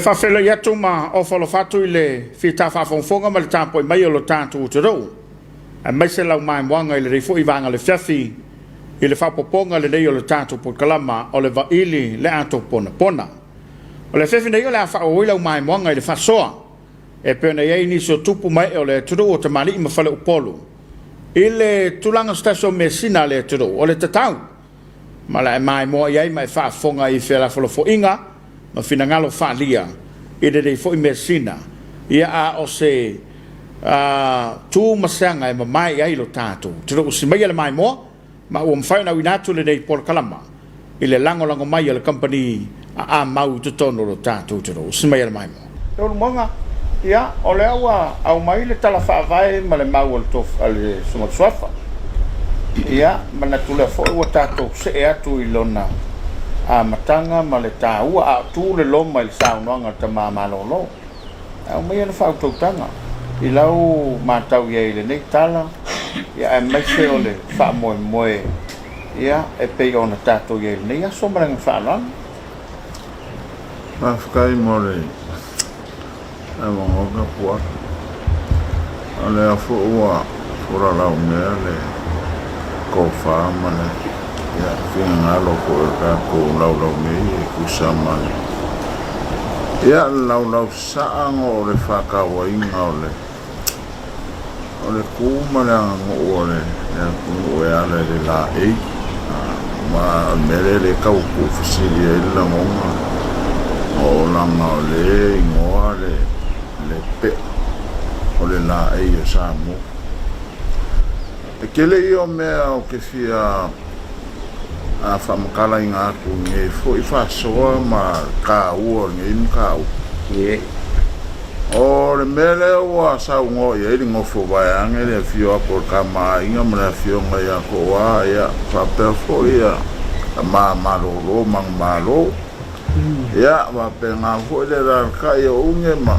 whawhela i atu ma o whalawhatu i le whita whawhonfonga ma le tāpoi mai o lo tātou te rau. A mai se lau mai mwanga i le reifo i vanga le whiawhi i le whapoponga le nei o le tātou po kalama o le Vaili le Ato Ponapona. O le whiawhi nei o le a whaoi lau mai mwanga i le whasoa e pēna iei ni so tupu mai o le turu o te mani i mawhale upolu. I le tulanga stasio me sina le turu o le tatau. Ma la e mai moa iei mai whafonga i whiala whalafo inga ma fina ngalo whaalia i le rei fo i mesina ia a o se tū masanga e ma mai ai lo tātou tiro o si mai le mai moa ma ua mwhaina winatu le nei por kalama i le lango mai le company a mau tutono lo tātou tiro o si mai le mai moa teo lumonga ia o le awa au mai le tala whaavai ma le mau al tof ale sumatsuafa ia ma na tula fo ua tātou se e atu i lona a matanga ma le tāua a tū le loma i le saunoanga ta māmalolo. Au mai ana whautautanga. I lau mātau iei le nei tala, ia e maise o le whaamoe moe, ia e pei o na tātou iei le nei, a somaranga whaalanga. Whawhikai mo le, e wangoka pua. A le a fuua, fura lau mea le kōwha ma le. Ya, fina ngalo ko ka ko lau mei ku sama. Ya lau saang o le whaka wa inga o le kumana o le ya ku e ale le la e ma mere le kau ku fisili e la ngonga o langa o le ingoa le pe o le la e o Samoa. E kele i o mea o ke fia a whamakala i ngā ku nge fo i whasoa ma ka ua nge im ka u. O le mele ua sa ungo i eri ngofo vai ange le fio apor ka maa inga mara fio ngai a ko wa ia whapea fo ia maa maroro mang maro. Ia wapea ngā fo i le rarka i o unge ma.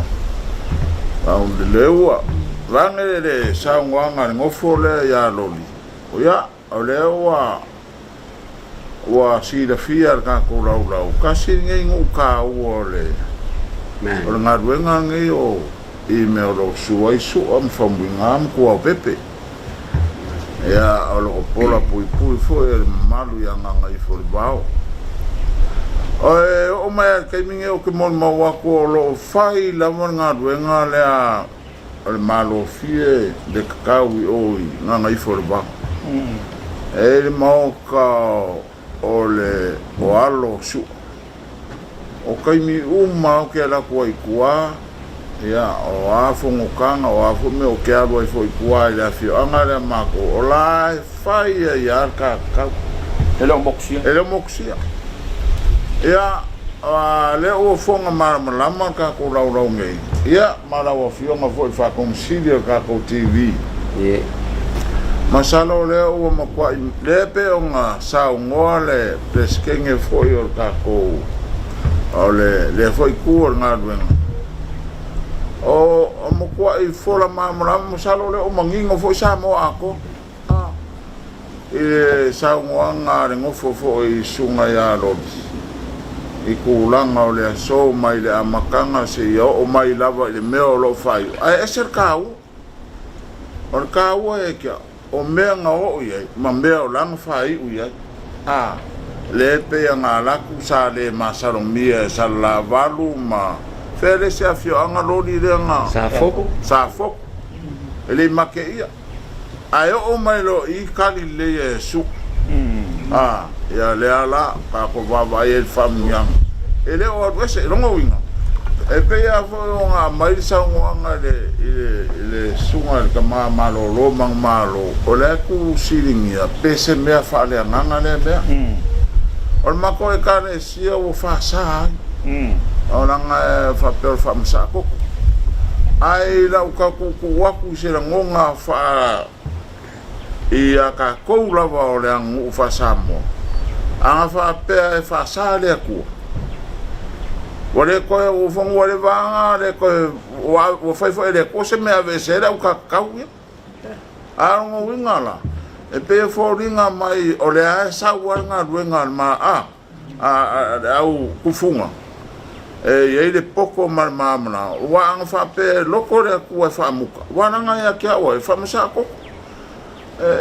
Au le leua. Range le sa ungo anga ngofo le ia loli. O ia o le ua wa si da fia ka ko lau kasi ngai ngu ka o le o nga ruenga ngai o I me o suai su am fambuinga am ko pepe ya o lo pola pui fo e malu ya nga I fo bao o mai kai minge o ke mon ma wa ko lo fai la mon nga ruenga le a o malo fie de kakau o nga I fo bao e mo ka ole o alo su o kai mi uma o ke ala kua ikua ia o afo ngokanga o afo me o ke alo I fo ikua I fio anga le mako o la fai ia ka ele moksia ia le o fonga malama ka ko lau ngai ia mala o fio nga fo fa consiglio ka ko TV Masalo le o makwa le pe o nga sa ngoa le preskenge foi o kako o le foi ku nga duenga o makwa I fola mamra masalo le o mangingo foi Samoa ako e sa ngoa nga rengo fo I sunga ya lobis I kulanga o le so mai le amakanga se o mai lava le meo lo fai ai cercau o kau e kia o mea nga o iai, ma mea o langa whai u iai. Le pea ngā laku sa le masarong mia sa la walu ma where se a fio anga lori rea ngā. Sa foko. E le make ia. Ai o mai lo I kali le e su. Ia le ala ka ko wawa e whamiang. E le o adwese e rongo winga. E pea fo ngā mai sa nganga le sunga le ka malo lo mang malo o le ku siringia pese mea fale nganga le mea o mako e kane sia o fa sa o langa fa per fa msa ko ai la ka ku waku se la ngonga fa ia ka ko la va o le ngu fa Samoa anga fa pe fa sa le ku Wale koe o fongo wale vanga, le koe o faifo ele ko se mea vesera o kakau ia. Arongo winga la. E pe fo ringa mai o le a sa wanga ruenga ma au kufunga. Ye le poko mal mamna wa anga fa pe loko le ku fa muka wa nga ya kia wa fa masa ko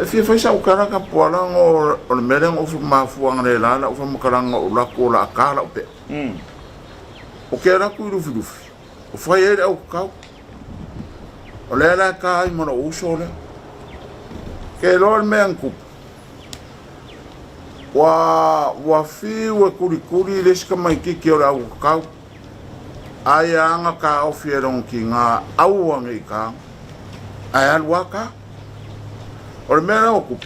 fi fa sa ukara ka pola ngo o mele ngo fu ma fu anga le la fa mukara ngo la ko la kala pe o ke ra ku lu fu o fa ye o ka o le la ka i mo o so le ke lo me anku wa fi wa kuri le ska mai ki o la o ka ai anga ka ofierong ki nga auang i ka ai alwaka o mena oku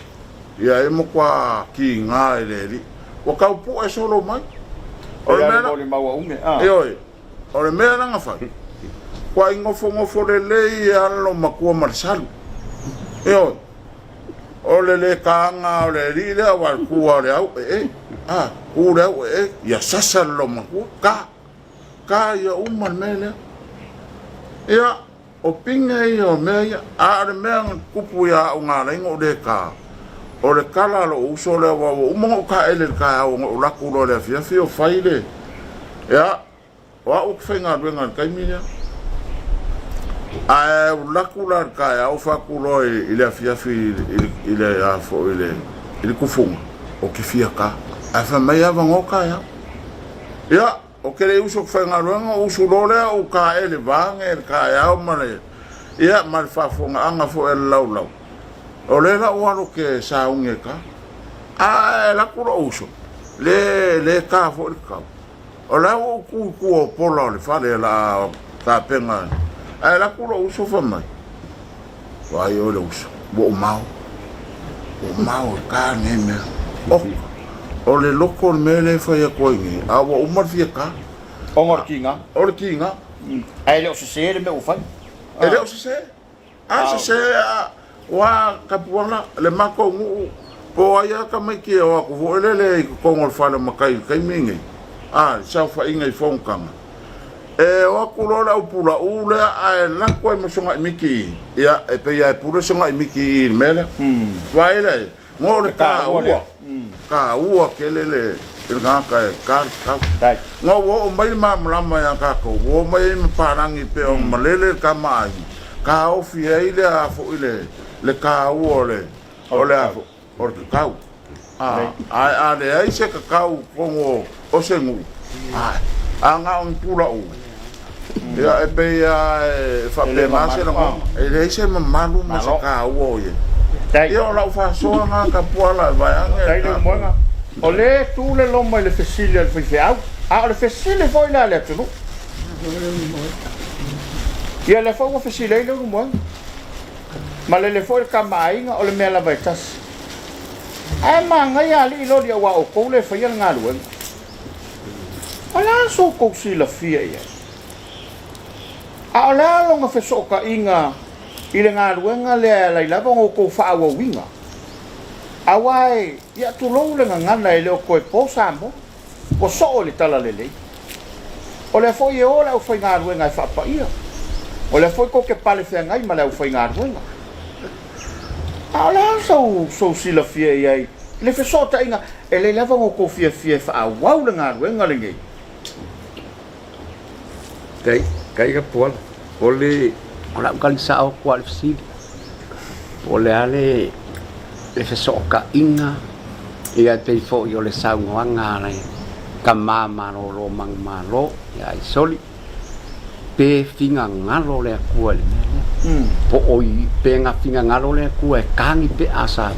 ia e mo kwa ki nga ele o ka pu e solo mai o mena o mena nga fa kwa ngofo le alo makua marsalu o le ka nga o le ri le wa ku le au ku le ya sasa lo makua ka ia uman mele ia o pinga ia o mea a re mea kupu ia o ngā rengo de ka o le kala lo uso le wa umongo ka ele ka o laku lo le fiafi o faile ia wa o kwhenga ruenga kaimina a laku la ka ia o fakulo i le fiafi i le afo i le kufunga o kifia ka a fa mea vango ka ia o ke le uso whaingaruanga uso lore o ka ele vange e ka eau mare ia mare whafonga anga fo e lau o le la uaro ke saunge ka a e lakura uso le ka fo i kau o le o ku o pola o le whare la ka penga a e lakura uso whamai wai o le uso o mau ka ne mea o le loko me le fai a koingi a wa umar fia ka o le kinga ai le o se le me o fai le o se se wa kapuana le mako ngu po aya ka mai ki o ko vo le ko ngol fa le makai kai mingi sa fa inga i fonkanga o ku lo la upula ule a la ko mo songa miki ia e pe ia pura songa miki mele vai le ngore ka ua kelele nga ka nga wo mai mamlama ya ka ko wo mai parangi pe o malele ka mai ka ofi ile a fo ile le ka ole ole a fo or ka a le ai se ka ko o se ngu a nga un pula u ya e pe ya fa pe ma se no e le se malu ma se ka wo ye io la fa so nga ka pola vai anga o le tu le loma i le fesili al fai a le fesili foi la le tunu ia le foi o fesili le mo ma le foi ka mainga o le mela vai tas ai manga ia li lo dia wa o ko le fai nga lu ala so ko si la fia ia a la longa fe so ka inga i le ngā ruenga le lai lava o ko whaawa winga. Awai, ia tu lou le ngana i leo koe posa mo, ko so o le tala le lei. O le foi e ola au whai ngā ruenga i whapa ia. O le foi ko ke pale whea ngai ma le au whai ngā ruenga. A la so sila fia iai, le whesota inga, e le lava o ko fia whaawau le ngā ruenga le ngei. Kai ka puala, o le ora ukali sa o kwa fsidi o le ale le fesoka inga ia te fo yo le sa nganga nei ka mama lo mang malo ya isoli pe finga ngalo le kwa le po oi pe nga finga ngalo le kwa kangi pe asa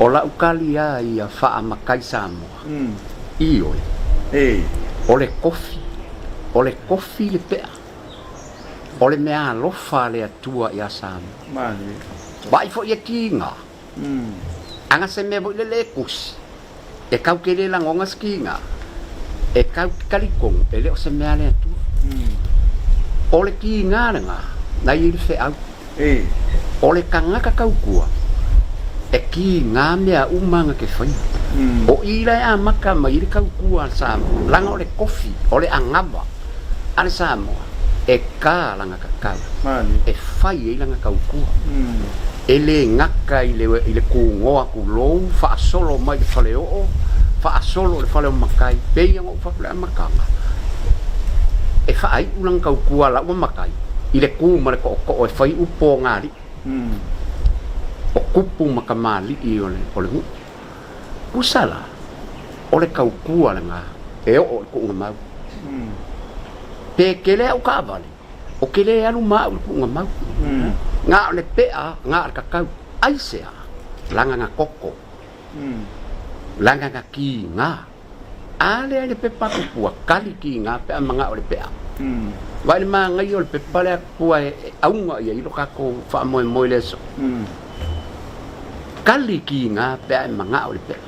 o la ukali ia fa makai Samoa io o le kofi le pe o le mea lofa le atua ia Samoa. Mani. Vai fo ia kinga. Anga se me vo le kusi. E kau ke le langonga skinga. E kau kalikong e le o se mea le atua. O le kinga nga. Na i le fe au. O le kanga ka kau kua. E kinga mea umanga ke fai. O ila e amaka ma i le kau kua Samoa. Langa o le kofi. O le angaba. Ale Samoa. E ka langa kakau e fai e langa kaukua e le ngaka i le kungoa kulou faasolo mai le fale o faasolo le fale o makai pei anga o fale makanga fai ulang kau kuala wa makai ile ku mare ko o fai upo ngari o kupu makamali I ole kusala ole kau kuala nga e o ko ngama pe kele o kavale o kele alu ma ko ngama nga ole pea nga ka kau aisea langa nga koko langa nga ki nga ale pe papua kali ki nga pe manga ole pea vai ma ngai ole pe pale pua aunga ia ilo ka ko fa mo leso kali ki nga pe manga ole pea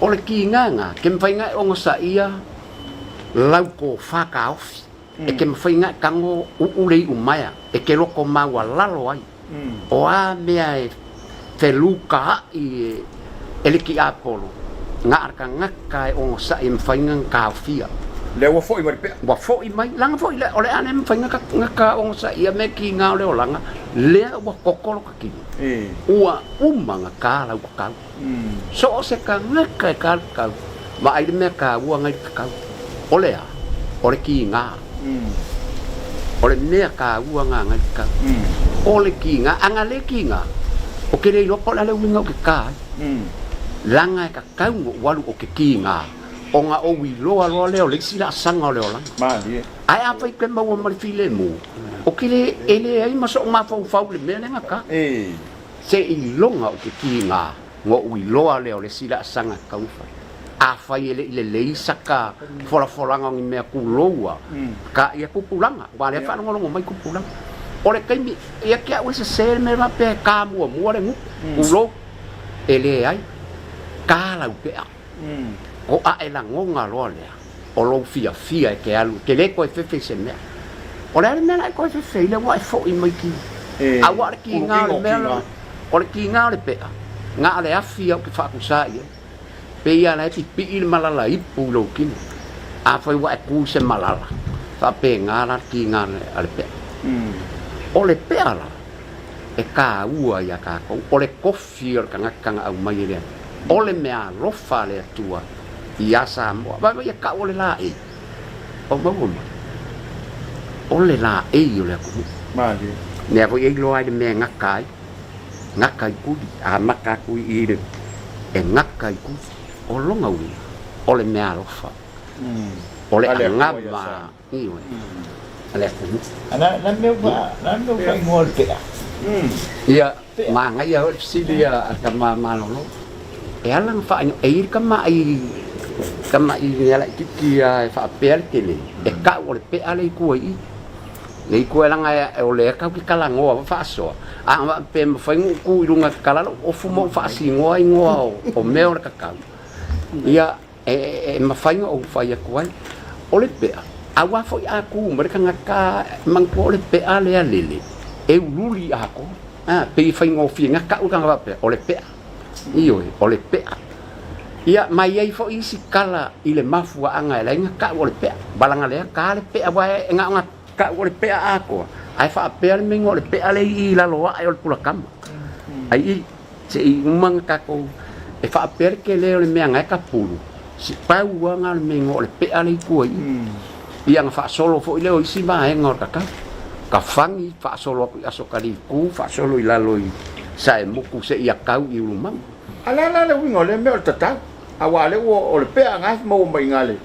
ole ki nga kem fai nga ongo sa ia lau ko fa ka ofi e kem fai nga kango ulei umaya e ke loko mawa lalo ai o a mea e feluka I eliki apolo nga arka ngaka e ongo sa im fai nga ka ofia le wa foi mai pe wa foi mai langa foi le ole ane fai ngaka ongo sa ia me ki nga ole olanga le wa kokolo ka ki ua umanga ka lau ka so se ka ngaka ka ma ai me ka ua ngai ka ole a ole ki nga ole me ka ua nga ngai ka ole ki nga anga le ki nga o ke le lopo la le winga o ke ka langa ka kau walu o ke ki nga o nga o wi loa leo le sila sanga o leo lang mali ai a fai kemba o mal file mo o ke le ele ai maso ma fau le me nga ka se I longa o ke ki nga ngo wi loa leo le sila sanga kau fa a fai le saka fora ngi me ku loa ka ia ku pulanga wa le fa ngo mai ku pulanga ore kaimi ia kia wese se me va pe ka mo le ngu ulo ele ai ka la pe o a ela ngonga lo le o lo fia ke alu ke le ko fe se me ore me la ko fe le wa fo I mai ki a wa ki nga le me ore ki nga le pe nga le afia ke fa ku sa ia pe ia la ti pi il malala I pulo ki a foi wa ku se malala fa pe nga la ki nga le pe ole peala e ka ua ia ka ko ole kofi o kanga au mai le ole mea rofa le tua ia Samoa ba ia ka ole la e o mo ole la e ole ko mali ne vo e lo ai me ngakai ku a maka ku I e ngakai ku o longa ui ole mea rofa ole ngama iwe ale na meu ngol pe ia manga ia silia kama malolo e alang fa e kama I ala kikia fa pel tele e ka ole pe ale ku I le ku langa e ole ka ki kala ngo fa so a pe fa ku lunga kala o fumo fa si ngo ai ngo o meo ka ka ia e ma fa ngo fa ia ku ole pe awa foi aku mereka ngaka mangko le pe ale alele e ululi aku pe fai ngofi ngaka u kanga pe ole pe io ole pe ia mai ai foi sikala ile mafua anga le ngaka ole pe balanga le ka le pe awa nga ka ole pe aku ai fa pe ale mengo le pe ale I la loa ai ole pula kam ai se umang ka ko e fa pe ke le ole me nga ka pulu si pau nga le mengo le pe ale ku ia nga fa solo fo ile o isi ma e ngor ka fangi fa solo ku aso kali ku fa solo ila loi sai muku se ia kau I rumam ala le wingo le me o tata awale o le pe nga mo mai ngale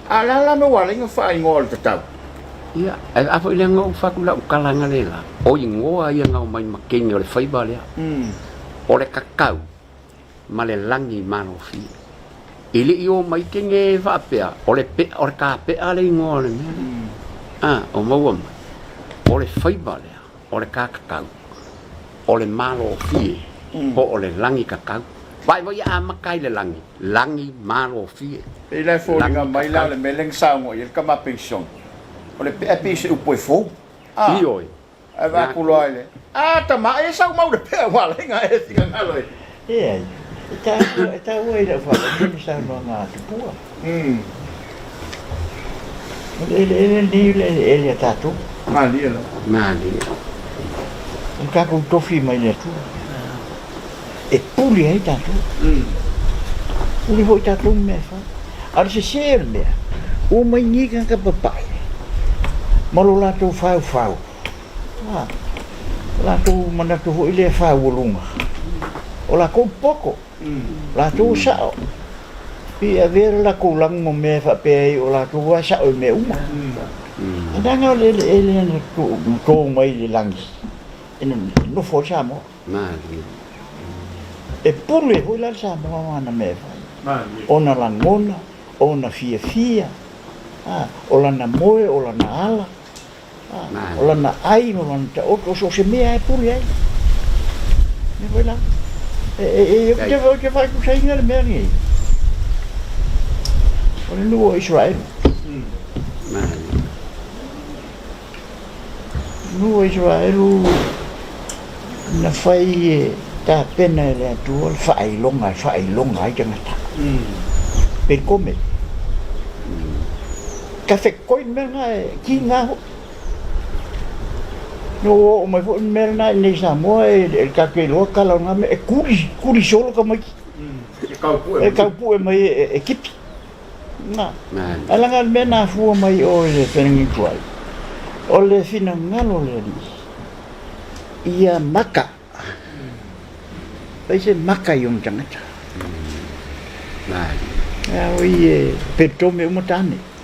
ala me wale nga fa ngol tata ia a fo ile ngo fa ku la kala ngale la o ngo ia nga mai makengi o le fai bale o le kakau ma le langi mano fi ile io mai kenge va pea ole pe or ka pe ale ngole o mo ole fai bale ole ka kakau ole malo fi po ole langi kakau vai voi a makai le langi malo fi e le fo nga mai la le meleng sa ngo il kama pension ole pe se u poi fo io e va ku loile ta ma e sa mau de pe wa le nga e tinga ngalo e ta oi da fa ni sa no nga tu ele ta tu mali un ka ku tofi mai le tu e puli ai ta tu uli vo ta tu me fa ar se me o mai ni ka papai Malo lato fau. Lato manatu ho ile fau lunga. O la ko poko. Lato sao. Pi avere la kulang mo me fa pe o lato wa sao me uma. Andanga ele ko mai le langi. No fo Samoa. E pule ho la Samoa na me fa. Ona langona, ona fia. O lana moe, o lana ala. O lana ai, o lana ta o so se mea e pule ai. Me voi la. Eu que vai com sainga le mea ni. O le nuo Israel. Nuo Israel na fai ta pena le Ato fai longa ai tangata. Pe come. Café coi merna ki nga no o mai fo merna nei Samoa el café local nga me curi solo ka mai e kaupu e mai e kipi na ala nga mena fu mai o le fengi tuai o le fina ngalo le ia maka Paise maka yung tangata ya oi petro me umotane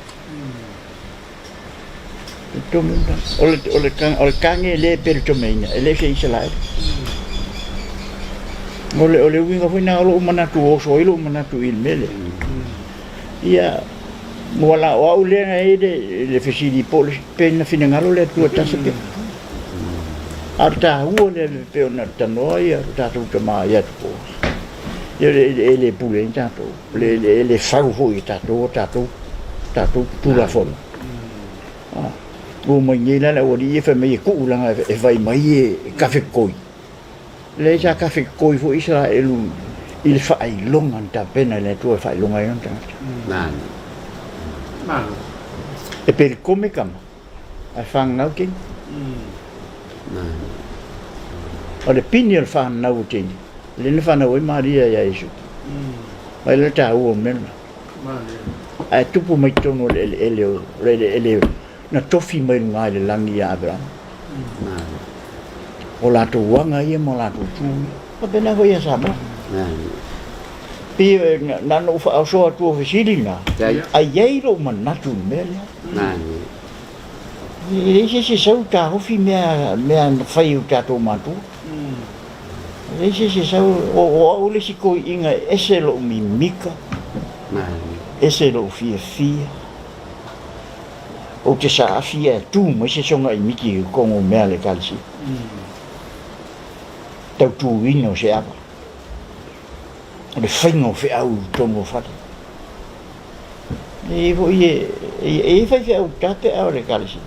Ole kange le pertomena, ele se isala. Ole winga fina olo manatu oso ilo manatu ilmele. Ia mola wa ule ide le fesidi pol pena fina ngalo le tu tasa pe. Arta uole pe ona tanoia ta tu ma ya tu. Ele pule tanto, le fau foi tato tu la forma. O mai la o di fa mai ku langa e vai mai e cafe koi le ja cafe koi fo Israel il fa ai longa ta pena le tu fa longa yon ta na e per come cam a fan now king na o le pinil fa now king le ne fa now Maria ya isu mai le ta o men a tupu mai tono ele na tofi mai ngai le langi ya Abraham. O la tu wanga ia mo la tu tu. Pa bena ho ia Samoa. Pi na no fa so tu oficina. Ai ei ro manatu mele. Se sau ta ho fi mea fai u ta to matu. Se sau o le siko inga ese lo mimika. Ese lo fia. O te sa afia tu mai se songa I miki ko ngo mea le kalsi. Tau tu wino se apa. Le whaingo whi au tongo whata. E whai au tate au le kalsi.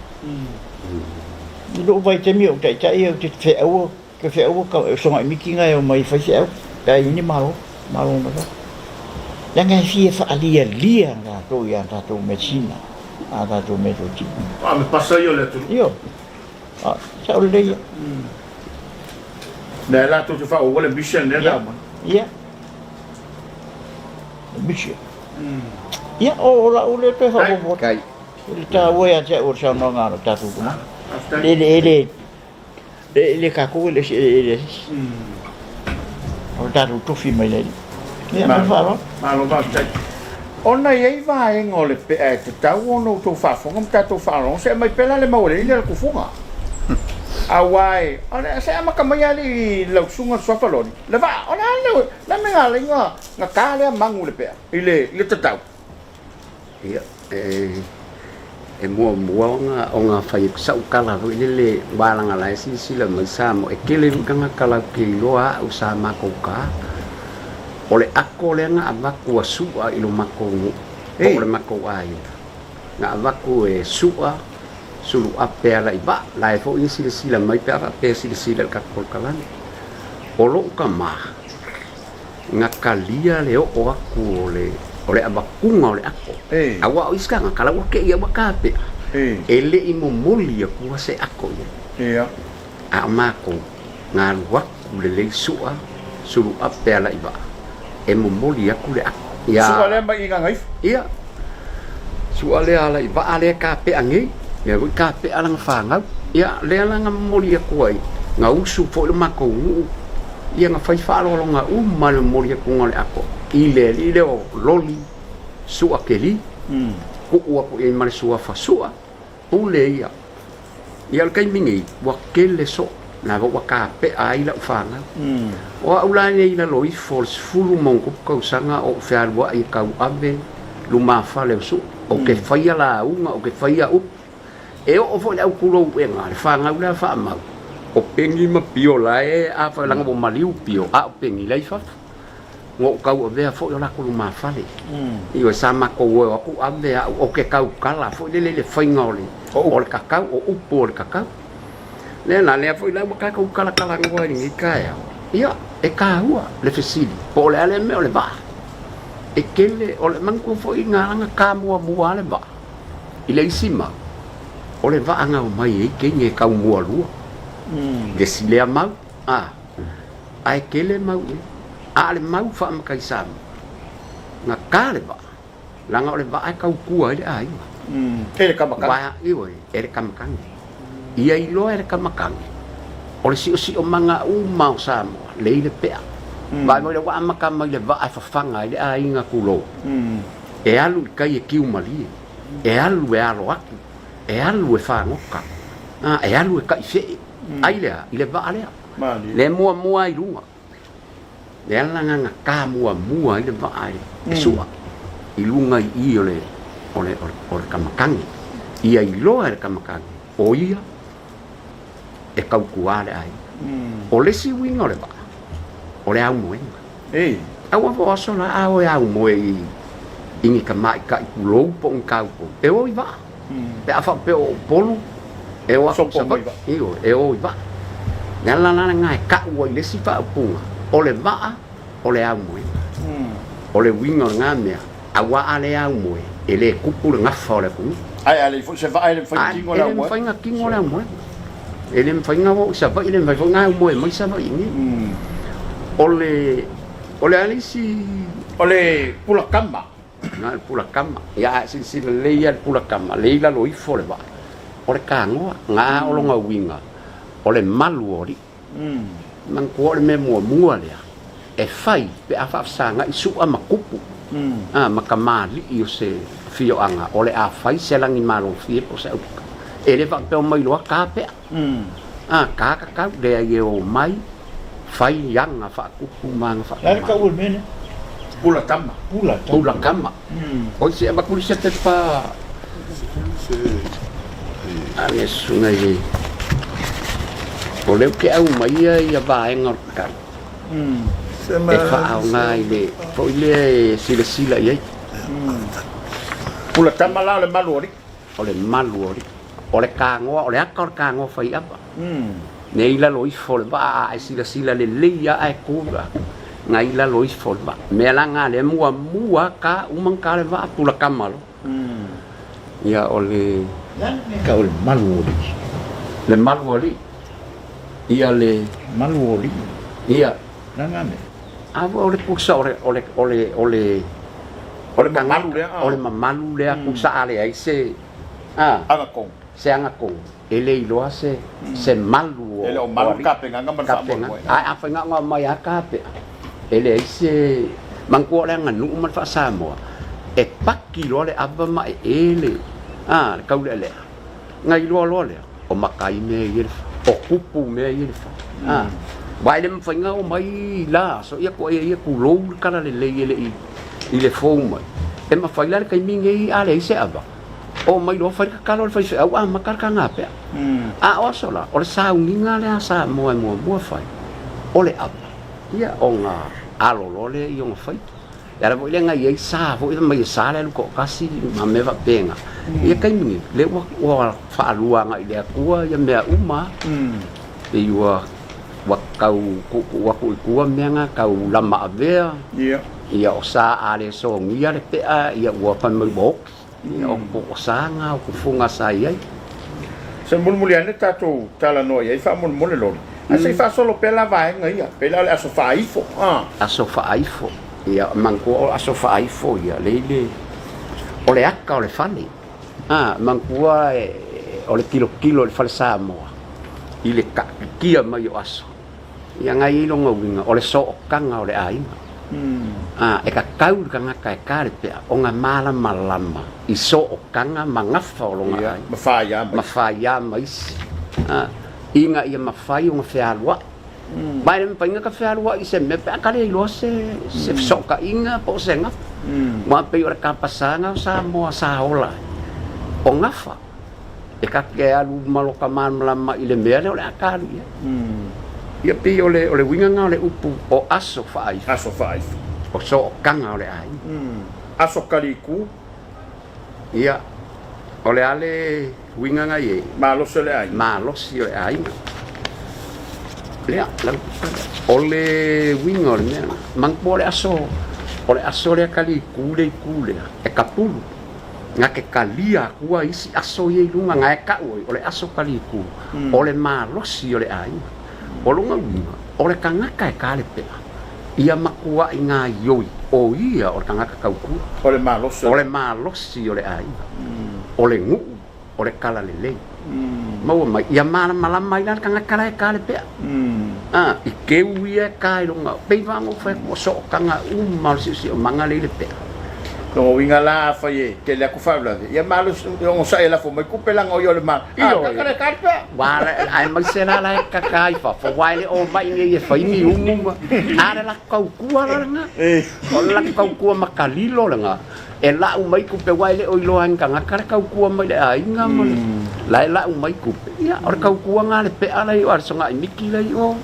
Lo vai te mi o tai au te whi au ke whi au ka songa I miki ngai o mai whai au. Tai ini malo na ka. Langa fia whaalia nga to ia tato medicina. Ada tu metodi. Me pasa yo le tu. Yo. Sa ole ya. Na la tu fa o le mission le da. Ya. Mission. Ya o la ole te fa bo. Kai. Ta wo ya che o sa no ngaro ta tu na. Le ka ko le. O ta tu fi mai le. Ya ma fa ba. Ma lo ba tai. Ona ei vai ngole pe e te tau ono to fa fonga mta to fa ron se mai pela le maure ile ku funga awai ona se ama kamaya li lo sunga so fa loni le va ona le la me ngale nga ka le mangu le pe ile te tau ia e mua nga onga fai sa ukala ho ile le balanga la si la mai sa mo e kele kanga kala ki loa usama ko ka ole ako le nga avaku sua ilo mako ole mako ai nga avaku e sua sulu ape ala iba la fo isi sila mai para pe sila ka kolkalan olo kama nga kalia le o aku ole avaku ole ako awa iska nga kala ke ia bakape ele imomoli aku se ako ya amako nga waku le sua sulu ape ala iba momoli aku le ya suale mai inga ngai ia suale ala iba ale ka pe angi ya ko ka pe alang fanga ya le alang moli ko ai nga usu fo le mako ia nga fai fa lo nga mal moli ko ngale ako ile o loli su akeli ku wa ko e mal su fa su ule ia kai mingi wa kele so na wa ka pe ai la fanga o ula ni la loi force fulu mon ko sanga o fa wa i ka ave luma fa le su o ke fai la unga o ke fai u e o fo au kulo e nga fanga ula fa ma o pengi ma pio la e a fa langa bo maliu pio a pengi lai fa ngo kau ave fo la ku luma fa le i o sama ko o ku ave o ke kau kala fo le fai ngoli o le kakau o upo le kakau le na le fo la ka kau kala kala ngoi ni ka ia e ka hua le fesili po le ale me o le ba e kele o le manku fo inga nga ka mua le ba ile isima o le va anga o mai e ke nge ka mua lua de sile mau ai kele mau a le mau fa ma kai sam nga ka le ba langa o le va ai ka ku ai ai ele kamakang wa i oi ele kamakang ia i lo ele kamakang o le si o manga mau sam le ile pea vai mo le wa makama le va ai fa fanga ile ai nga kulo e alu kai e kiu mali e alu e alo aku e alu e fa ngoka e alu e kai fe ai le ile va ale le mua i lunga le langa nga ka mua ile va ai e sua i lunga i ole kamakang ia i lo e kamakang o ia e kau kuale ai o le si winga le va o le au moenga au avo aso la au e au moe ingi ka mai ka i kulou po un kau po e o i va pe afa pe o polu e o aso po e o i va ngala na ngai ka ua i le si fa punga o le va o le au moenga o le winga nga mea awa ale au moe e le kupu le ngafa o le punga ai ale fo se va ai fa kingo la mo fa nga kingo la mo ele me fa nga wo sa va ele me fa nga mo e mai sa va ini ole alisi ole pula kama na pula kama ya si leia pula kama leila lo ifo le ba ole kango nga o nga winga ole malu ori man ko le me mua le e fai pe afa sanga isu ama kupu makamali io se fio anga ole a fai se langi malo fie po se ele va pe mai lo ka pe ka de ye o mai fai yang fa kupu mang fa la ka ul mene pula kama o se ba ku se te pa ane sungai o le ke au mai ia va ngor ka e fa au ngai le po ile sila ye pula kama la le maluori o le kango o le akor kango fai apa nei la loi fol ba ai sila le leia ai kura ngai la loi fol ba me la nga le mua ka umang ka le va pula kamalo ya ole ka ul maluori le maluori ia le maluori ia nangane avo ole pusa ole mamalu le aku sa ale ai se anga kong se anga kong ele iloa se malu ele o malu kape nga man fa mo ai afa nga mai akape ele ai se mangko le nganu man fa Samoa e pakki lo le ava mai ele kau le ngai lo le o makai me ir o kupu me ir vai le mfanga o mai la so ia ko ia ku lo kala le ile foma e ma fai la kai mingi ale se ava o mai lo fai ka lo fai au makar ka ngape o sola o sa unga le sa mo fai o le ava ia o nga alo lo le yo fai ya la voile nga ia sa vo mai sa le ko kasi ma me va penga ia kai mingi le wa fa lua nga ile ku ia me uma e yo wa kau ku menga kau lama avea ia o sa ale so ngia le pe ia wa pa mo bo ia o ko sanga o funga sai ai se mulmuliane tato tala no ia fa mulmule lo asa fa solo pela vai ngai pela aso fa ifo ia manko aso fa ifo ia lele o le aka o le fani manko ole kilo le fale Samoa i le kia mai o aso ia ngai longa winga ole so kanga ole ainga e ka kau kanga kai kare pe o nga malama i so kanga mangafa o longa mafaya mais inga ia mafai o fealwa mai le painga ka fealwa i se me pe kale lo se so ka inga po senga ma pe ora ka pasanga Samoa sa ola o ngafa e ka ke alu maloka malama i le mele ole akali ia pi ole winga nga ole upu o aso fai o so kanga ole ai aso kaliku ia ole ale winga nga ye malos ole ai ole ai lea ole winga ole mea mangpo ole aso le kaliku le e kapulu nga ke kalia kua isi aso ye lunga nga e ka ole aso kaliku ole malos ole ai olunga winga ole kangaka e kale pea ia makua inga yoi o ia o kangaka kauku ole malos ole ai ole ngu ole kala lele mau mai ia mala mai lan kangaka e kale pea i ke uia kai longa pe vango fa ko so kanga mal si o manga le pea no winga la fa ye ke le ku fa bla ia malos o sa ela fo mai ku pelang o yo le mal kala karpa wala ai mai sera la kakai fa fo waile o mai ye fa ni umu ara la kau kua la nga o la kau kua makalilo la nga e la mai ku pe waile o lo an kanga kau kua mai le ai nga mo la mai ku ia o kau kua nga le pe ala yo ar songa miki la yo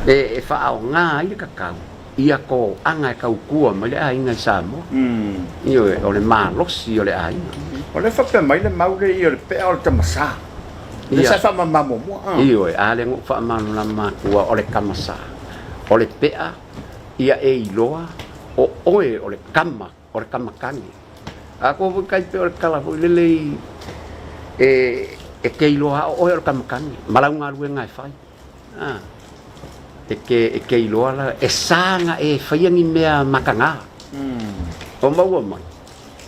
e fa o nga i kakau ia ko anga kau kua mai le ai nga Samoa io ole malos io le ai ole fa pe mai le mau le io le pe ole tamasa le sa fa mamma mo io ale ngo fa manu la ma kua ole kamasa ole pe ia e iloa o oe ole kama ole kamakani ako kai pe ole kala foi le e ke iloa o ole kamakani malaunga luenga e fai e ke iloa la e sanga e fai ni mea makanga o mau mai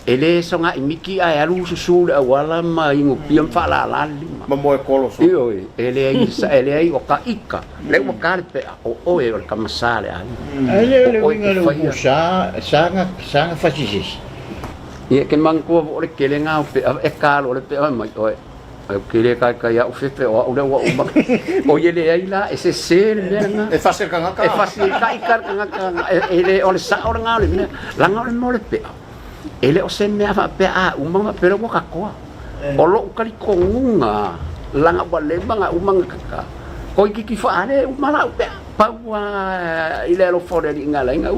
ele songa imiki ai alu susu le wala ma ingo piam fala la lima mo e kolo so io ele ai o ka ika le mo kale pe o e o kamasale ai ele winga le sanga fasis ia ke mangko o le kelenga pe e kalo le pe mai o kele kai ya o fefe o le o o ele ai la ese ser menga e fase kanga e fase kai kanga ele o le sa o nga le la nga le mo le pe ele o se me fa pe umanga pero ko kakoa o lo kali konga langa wale manga umanga kaka ko ki fa ale umala pe pa wa ile lo fore di ngala nga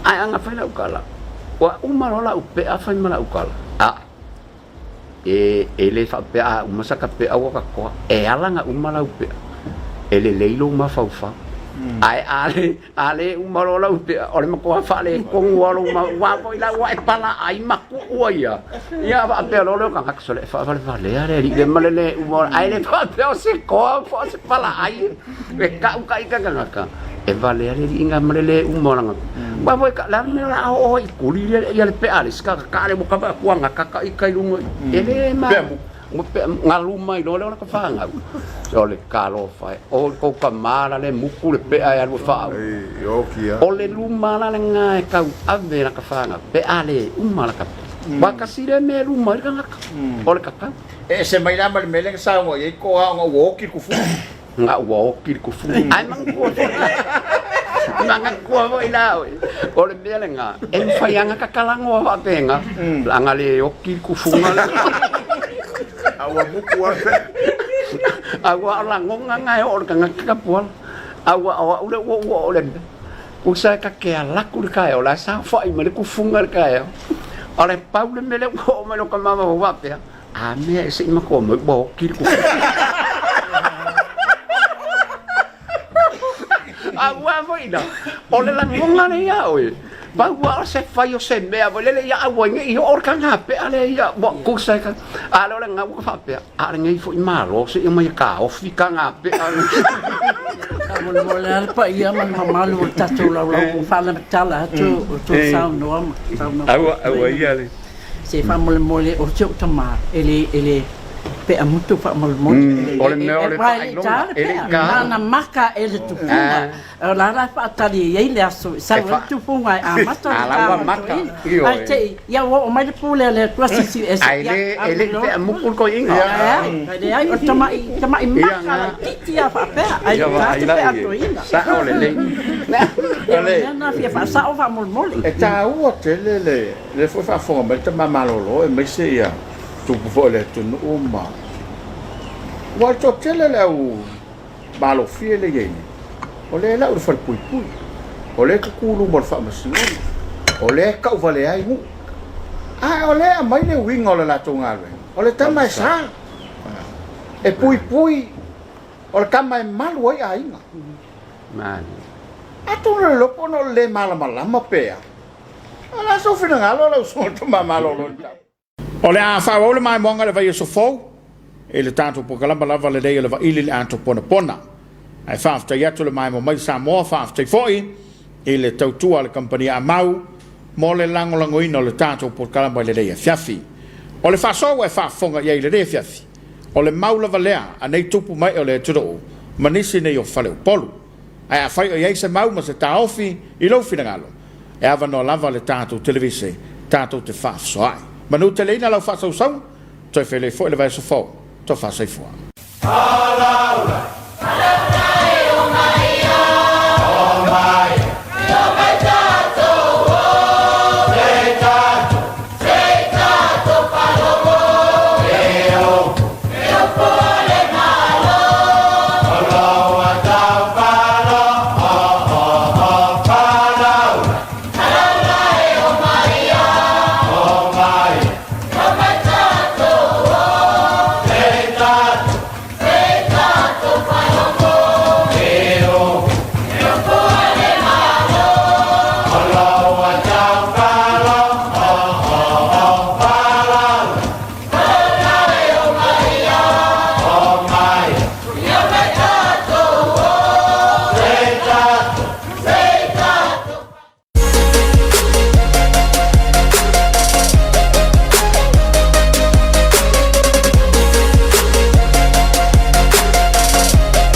ai anga fa la ukala wa umala la pe fa mala ukala ele fa pe umasaka pe awa kakoa e alanga umala pe ele leilo ma fa ai ale umalola upe ole mako fa le kong walo ma wa ko ila wa pala ai maku oia ia va pe lo ka ka sole fa le ale ri malele umor ai le fa pe o se ko fa se pala ai e ka ka e vale ale ri inga malele umor nga wa voi ka la me la o i kuli ia le pe ale ska ka le mo ka ku nga ka i kai lungo ele ma ngaluma i lole ona ka fanga o le kalo fai o ko ka mala le muku le pe ai alu fa o le luma la nga e ka ave na ka fanga pe ale umala ka ba ka sire me luma ka nga o le ka e se mai la mal meleng sa mo e ko nga wo ki ku fu nga wo ki ku fu ai mang ko nanga ko vo ila o le melenga en fai nga ka kalango va penga langa le o ki ku fu nga awa buku ape awa la ngonga ngai o ka ngaka pual awa ule wo ole usa ka ke ala ku ka o la sa fa i me ku funga ka e ole paule me le ko me lo ka mama wa pe a me se ma ko mo bo ki ku awa voida ole la ngonga le ya oi ba wa se fa yo se me a le ya wa ngi o ka na pe ale ya bo ku sa ka ale ole nga ku fa pe a ngi fo i malo se i mai ka o fi ka nga pe mo le pa ia man malu tatu la fa la tala tu sound no awa ia le se fa mo le o tu tama ele pe amutu fa mal mo Ole me ole vai já na marca ele tu funga la la fa tali ye le aso sa tu funga a mata ala marca ai te ya o mai de pule le tu si ai ele pe amuku ko inga ai o tama marca titi a fa pe ai ta pe ato inga sa ole le na fia fa sa o fa mol mol e ta o tele le foi fa fo ma tama malolo e me se ia tu po le tu no ma wa to tele le o malo fie le ye o le la o fa pui pui o le ku lu mo fa ma si o le ka o vale ai mu o le a mai le winga le la tonga le o le tama sa e pui pui o le kama e malu ai ai nga man Ato le lopo no le malama pea. Ala so fina ngalo la so to mamalo lo. Ole a fa ole mai monga le vai so fo. E le tanto po kalamba lava le dei le Vaili le Ato Ponapona. Ai fa after yato le mai mo mai Samoa fa after foi. E le tautua le compagnia mau mo le lango ino le tanto po kalamba le dei fiafi. Ole fa so e fa fonga ye le dei fiafi. Ole mau lava lea a nei tupu mai ole tudo. Manisi nei o fale polu. Ai a fai o iei se mau ma se ta ofi I lo fina ngalo. E ava no lava le tātou televise, tātou te whaaf so ai. Manu te leina lau whaasau sau, toi whele fo ele vai so fau, to whaasai fua.